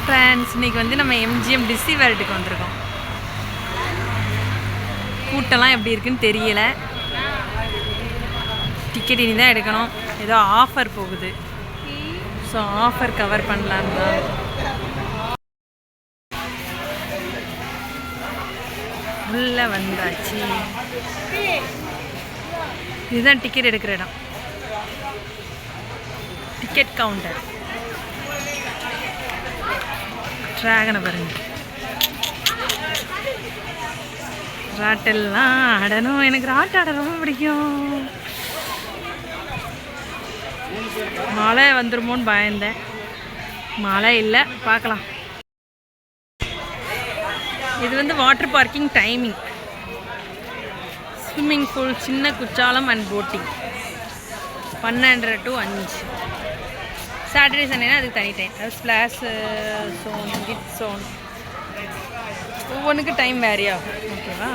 Friends, இன்றைக்கி வந்து நம்ம எம்ஜிஎம் டிஸ்னி வேர்ல்டுக்கு வந்திருக்கோம். கூட்டம்லாம் எப்படி இருக்குன்னு தெரியல. டிக்கெட் இனி தான் எடுக்கணும். ஏதோ ஆஃபர் போகுது. ஸோ ஆஃபர் கவர் பண்ணலான்னு தான். உள்ளே வந்தாச்சு. இதுதான் டிக்கெட் எடுக்கிற இடம். Ticket counter. ட்ராகனை பாருங்க. ராட்டெல்லாம் ஆடணும். எனக்கு ராட்டு ஆட ரொம்ப பிடிக்கும். மழை வந்துருமோன்னு பயந்தேன். மழை இல்லை, பார்க்கலாம். இது வந்து water parking timing. Swimming pool, சின்ன Courtallam and boating 12:30 to 5. Saturday சண்டேனா அதுக்கு தனி டைம். அது ஸ்பிளாஷ் சோன், கிட் சோன், ஒவ்வொன்றுக்கு டைம் வேரி ஆகும். ஓகேவா?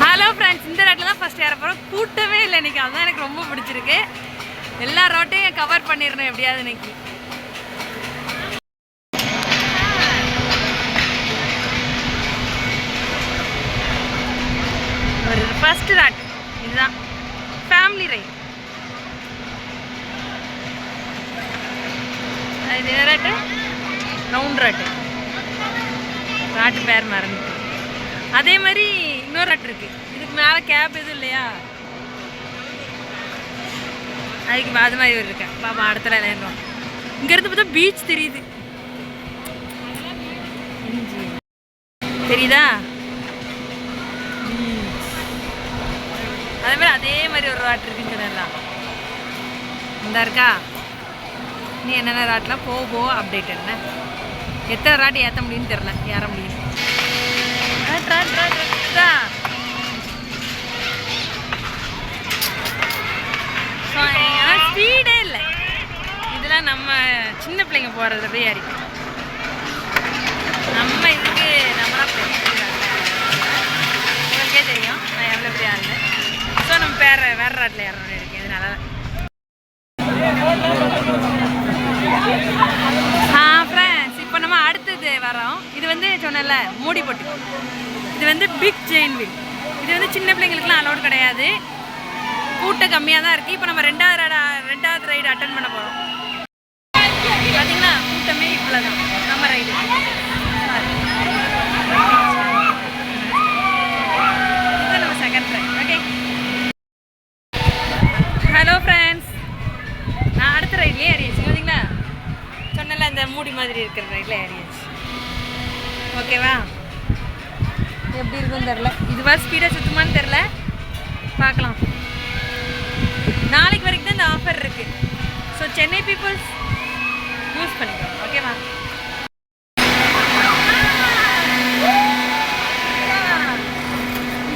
ஹலோ ஃப்ரெண்ட்ஸ், இந்த ரோட்டில் தான் ஃபஸ்ட் ஏற போகிறோம். கூட்டமே இல்லை இன்றைக்கி. அதுதான் எனக்கு ரொம்ப பிடிச்சிருக்கு. எல்லா ரோட்டையும் கவர் பண்ணிடணும் எப்படியாவது இன்னைக்கு. ஒரு ஃபஸ்ட்டு ராட் இதுதான் ஃபேமிலி ரைட். இது ராட்டு ரவுண்ட் ராட்டு. ராட்டு பேர் மறந்துட்டு. அதே மாதிரி இன்னொரு ராட்டு இருக்குது. இதுக்கு மேலே கேப் எதுவும் இல்லையா? அதுக்கு அது மாதிரி ஒரு இருக்கேன். பாப்பா அடுத்த நேரம். இங்கேருந்து பார்த்தா பீச் தெரியுது. தெரியுதா? அதே மாதிரி ஒரு ராட் இருக்குன்னு சொன்னலாம். இந்த இருக்கா? நீ என்னென்ன ராட்லாம் போக அப்டேட் என்ன? எத்தனை ராட்டு ஏற்ற முடியும்னு தெரில. ஏற முடியும். ஸ்பீடே இல்லை. இதெல்லாம் நம்ம சின்ன பிள்ளைங்க போகிறது போய் ஏறிக்கும். நம்ம இதுக்கு நம்மளாம் உங்களுக்கே தெரியும் நான் எவ்வளோ பெரிய ஆள். ஸோ நம்ம வேறு ராட்டில் ஏறணும்னு இருக்கேன். இதனால ஃப்ரெண்ட்ஸ், இப்போ நம்ம அடுத்தது வரோம். இது வந்து சொன்னல மூடி போட்டு. இது வந்து பிக் ஜெயின் வீல். இது வந்து சின்ன பிள்ளைங்களுக்குலாம் அலோடு கிடையாது. கூட்டம் கம்மியாக தான் இருக்குது. இப்போ நம்ம ரெண்டாவது ரைடு அட்டன் பண்ண போகிறோம். பார்த்தீங்கன்னா கூட்டமே இவ்வளோ தான். நம்ம ரைடு இதுதான் நம்ம second ride. Okay, hello friends, நான் அடுத்த ரைட்லேயே ஏறியாச்சு. பார்த்தீங்களா, சொன்னல இந்த மூடி மாதிரி இருக்கிற ரைட்டில் ஏறியாச்சு. ஓகேவா? எப்படி இருக்குன்னு தெரில. இதுவா ஸ்பீடாக சுற்றுமான்னு தெரில. பார்க்கலாம். நாளைக்கு வரைக்கும் தான் இந்த ஆஃபர் இருக்குது. ஸோ சென்னை பீப்புள்ஸ் யூஸ் பண்ணிக்கோங்க. ஓகேவா?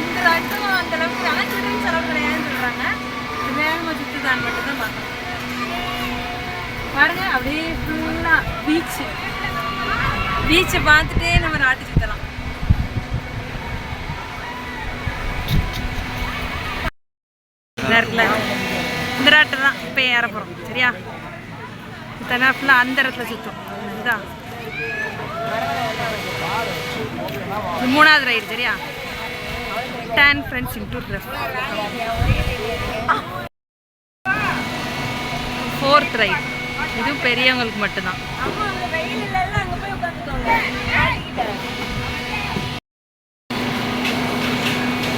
இந்த ரைட்டும் அந்தளவுக்கு அனைத்து செலவு கிடையாதுன்னு சொல்கிறாங்க. வேகமாக சுற்றுதான் மட்டும்தான் பார்க்கணும். பாருங்க, அப்படியே ஃபுல்லாக பீச்சை பார்த்துட்டே நம்ம ராட்டு சுற்றலாம். இருக்குல்ல, இந்த ராட்டு தான் இப்போ ஏற போகிறோம். சரியா? இத்தனை ஃபுல்லாக அந்த இடத்துல சுற்றும். இதுதான் மூணாவது ரைடு. சரியா? 10 friends into dress. 4th ride. இது பெரியவங்களுக்கு மட்டும்தான்.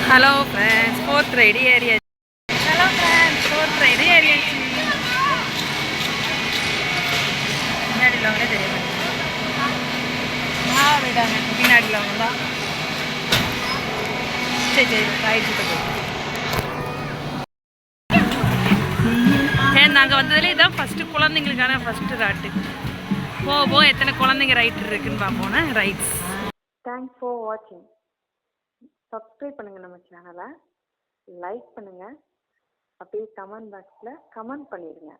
ஹலோ ஃப்ரெண்ட்ஸ், 4th ரைடு ஏரியாச்சு. ஹலோ ஃப்ரெண்ட்ஸ், 4th ரைடு ஏரியாச்சு. பின்னாடி உள்ளவங்களே தெரிய விடாங்க. பின்னாடி உள்ளவங்க தான். சரி ரைட். நாங்கள் வந்ததுலேயே இதான் ஃபஸ்ட்டு குழந்தைங்களுக்கான ஃபஸ்ட்டு ராட்டு. போக எத்தனை குழந்தைங்க ரைட்டு இருக்குன்னு பார்ப்போன்னா ரைட்ஸ். தேங்க்ஸ் ஃபார் வாட்சிங். சப்ஸ்கிரைப் பண்ணுங்கள் நம்ம சேனலை, லைக் பண்ணுங்கள், அப்படியே கமெண்ட் பாக்ஸில் கமெண்ட் பண்ணிடுங்க.